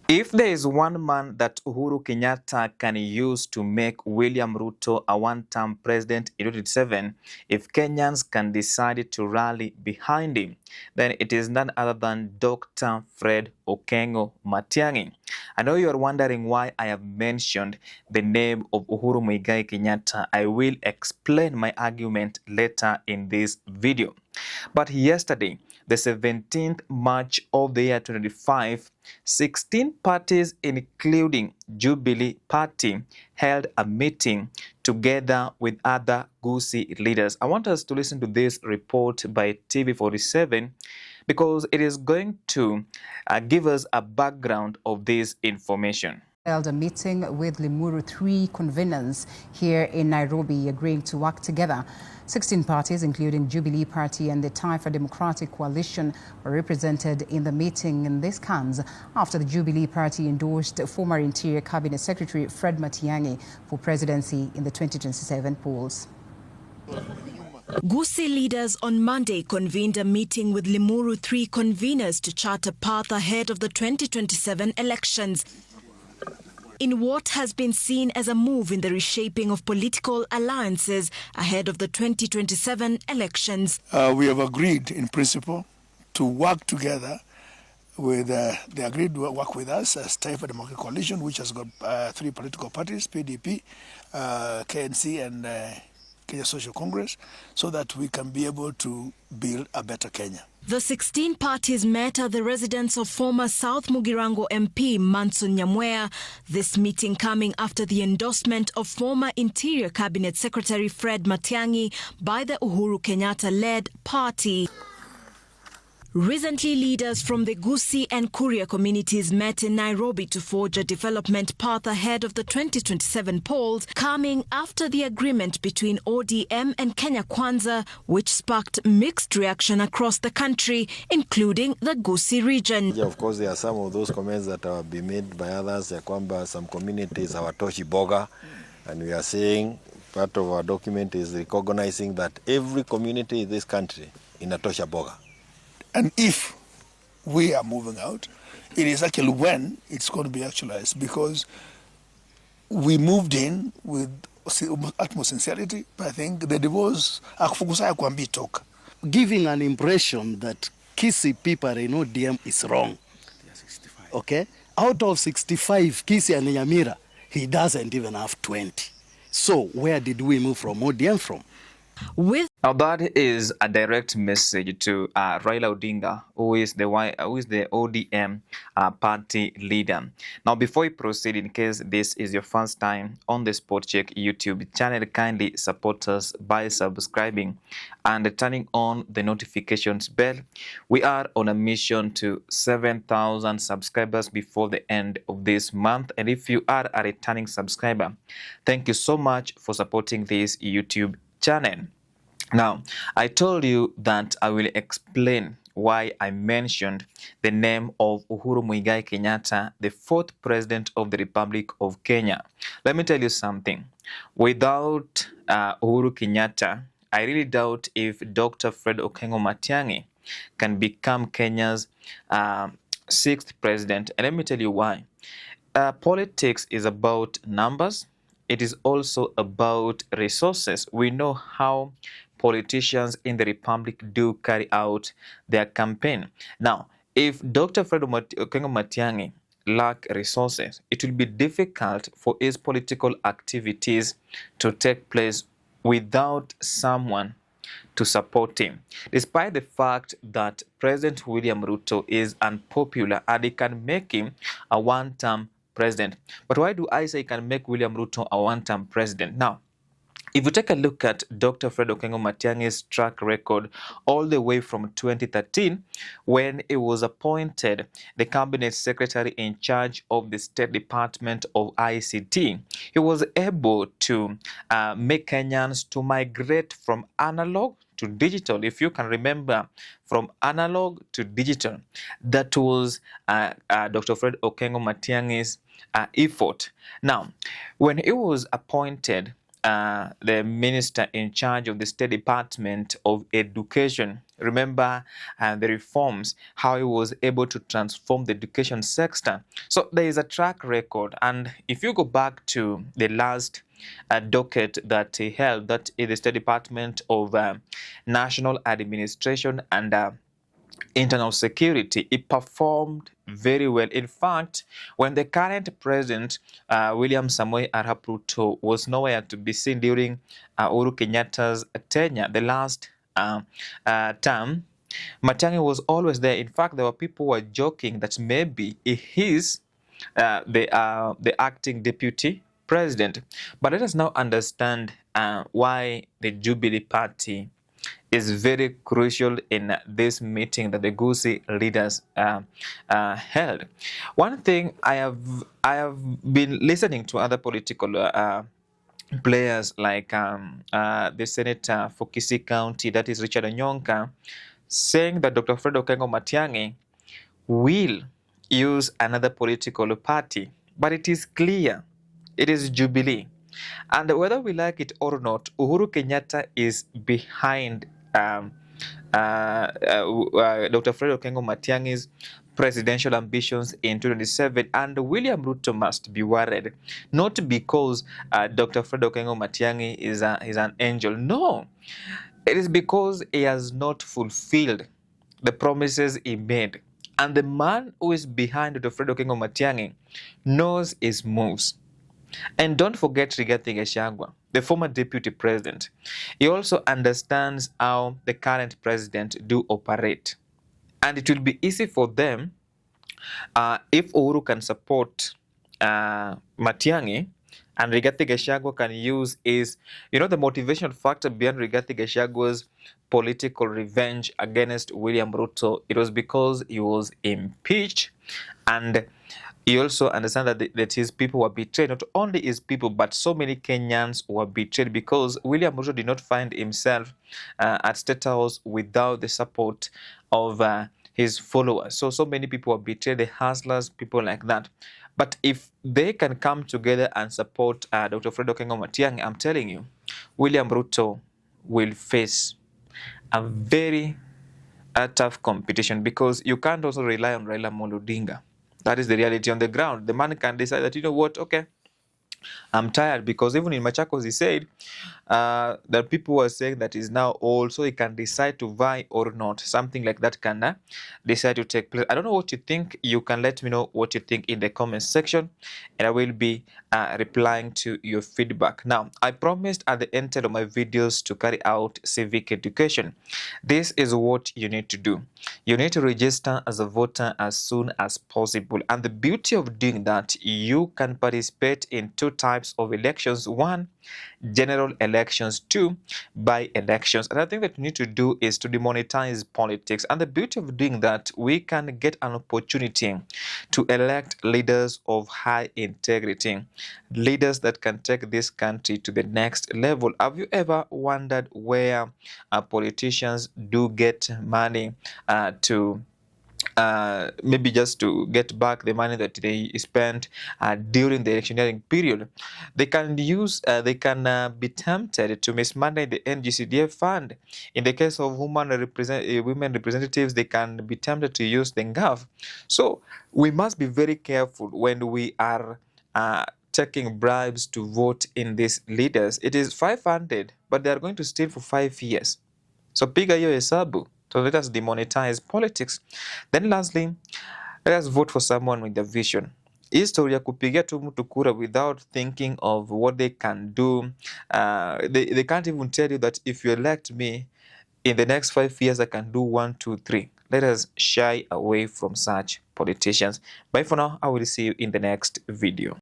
If there is one man that Uhuru Kenyatta can use to make William Ruto a one-term president in 2027, if Kenyans can decide to rally behind him, then it is none other than Dr. Fred Matiang'i. I know you are wondering why I have mentioned the name of Uhuru Muigai Kenyatta. I will explain my argument later in this video. But yesterday, the 17th March of the year 2025, 16 parties, including Jubilee Party, held a meeting together with other Gusii leaders. I want us to listen to this report by TV47 because it is going to give us a background of this information. Held a meeting with Limuru 3 conveners here in Nairobi, agreeing to work together. 16 parties, including Jubilee Party and the Taifa Democratic Coalition, were represented in the meeting, and this comes after the Jubilee Party endorsed former Interior Cabinet Secretary Fred Matiang'i for presidency in the 2027 polls. Gusii leaders on Monday convened a meeting with Limuru 3 conveners to chart a path ahead of the 2027 elections, in what has been seen as a move in the reshaping of political alliances ahead of the 2027 elections. We have agreed in principle to work together with, they agreed to work with us as Taifa Democratic Coalition, which has got 3 political parties, PDP, KNC and Kenya Social Congress, so that we can be able to build a better Kenya. The 16 parties met at the residence of former South Mugirango MP Manson Nyamweya, this meeting coming after the endorsement of former Interior Cabinet Secretary Fred Matiang'i by the Uhuru Kenyatta-led party. Recently, leaders from the Gusii and Kuria communities met in Nairobi to forge a development path ahead of the 2027 polls, coming after the agreement between ODM and Kenya Kwanza, which sparked mixed reaction across the country, including the Gusii region. Of course, there are some of those comments that have been made by others, some communities hawatoshi boga, and we are saying part of our document is recognizing that every community in this country inatosha boga. And if we are moving out, it is actually when it's going to be actualized, because we moved in with utmost sincerity. I think the divorce, giving an impression that Gusii people in ODM is wrong. Okay? Out of 65 Gusii and Nyamira, he doesn't even have 20. So where did we move from ODM from? Now that is a direct message to Raila Odinga, who is the ODM party leader. Now, before we proceed, in case this is your first time on the Sport Check YouTube channel, kindly support us by subscribing and turning on the notifications bell. We are on a mission to 7,000 subscribers before the end of this month. And if you are a returning subscriber, thank you so much for supporting this YouTube channel. Now, I told you that I will explain why I mentioned the name of Uhuru Muigai Kenyatta, the 4th president of the Republic of Kenya. Let me tell you something. Without Uhuru Kenyatta, I really doubt if Dr. Fred Matiang'i can become Kenya's 6th president. And let me tell you why. Politics is about numbers. It is also about resources. We know how politicians in the Republic do carry out their campaign. Now, if Dr. Fred Matiang'i lack resources, it will be difficult for his political activities to take place without someone to support him. Despite the fact that President William Ruto is unpopular and he can make him a one-term president. But why do I say can make William Ruto a one-term president? Now, if you take a look at Dr. Fred Matiang'i's track record all the way from 2013, when he was appointed the cabinet secretary in charge of the State Department of ICT, he was able to make Kenyans to migrate from analog to digital. If you can remember, from analog to digital, that was Dr. Fred Matiang'i's effort. Now, when he was appointed the minister in charge of the State Department of Education. Remember the reforms, how he was able to transform the education sector. So there is a track record. And if you go back to the last docket that he held, that is the State Department of National Administration and Internal Security, it performed very well. In fact, when the current president, William Samoei Arap Ruto, was nowhere to be seen during Uhuru Kenyatta's tenure, the last term, Matiangi was always there. In fact, there were people who were joking that maybe he is the acting deputy president. But let us now understand why the Jubilee Party is very crucial in this meeting that the Gusii leaders held. One thing I have been listening to other political players like the senator for Gusii County, that is Richard Onyonka, saying that Dr. Fred Matiang'i will use another political party, but it is clear it is Jubilee. And whether we like it or not, Uhuru Kenyatta is behind Dr. Fred Matiang'i's presidential ambitions in 2027, and William Ruto must be worried, not because Dr. Fred Matiang'i is an angel. No, it is because he has not fulfilled the promises he made. And the man who is behind Dr. Fred Matiang'i knows his moves. And don't forget Rigathi Gachagua, the former deputy president. He also understands how the current president do operate. And it will be easy for them if Uhuru can support Matiang'i, and Rigathi Gachagua can use his, the motivation factor behind Rigathi Gachagua's political revenge against William Ruto. It was because he was impeached, and he also understands that his people were betrayed. Not only his people, but so many Kenyans were betrayed because William Ruto did not find himself at State House without the support of his followers. So many people were betrayed, the hustlers, people like that. But if they can come together and support Dr. Fred Matiang'i, I'm telling you, William Ruto will face a very tough competition, because you can't also rely on Raila Amolo Odinga. That is the reality on the ground. The man can decide that, you know what, okay, I'm tired, because even in Machakos he said that people were saying that he's now old, so he can decide to vie or not. Something like that can decide to take place. I don't know what you think. You can let me know what you think in the comment section, and I will be replying to your feedback. Now, I promised at the end of my videos to carry out civic education. This is what you need to do. You need to register as a voter as soon as possible. And the beauty of doing that, you can participate in two types of elections. One, general elections. Two, by-elections. And I think that you need to do is to demonetize politics. And the beauty of doing that, we can get an opportunity to elect leaders of high integrity, leaders that can take this country to the next level. Have you ever wondered where politicians do get money to maybe just to get back the money that they spent during the electioneering period? They can use, they can be tempted to mismanage the NGCDF fund. In the case of women representatives, they can be tempted to use the NGAF. So we must be very careful when we are taking bribes to vote in these leaders. It is 500, but they are going to steal for 5 years. So piga hiyo hesabu. So let us demonetize politics. Then lastly, let us vote for someone with a vision. Hii story ya kupigia tu mtu kura without thinking of what they can do. They can't even tell you that if you elect me, in the next 5 years, I can do 1, 2, 3. Let us shy away from such politicians. Bye for now. I will see you in the next video.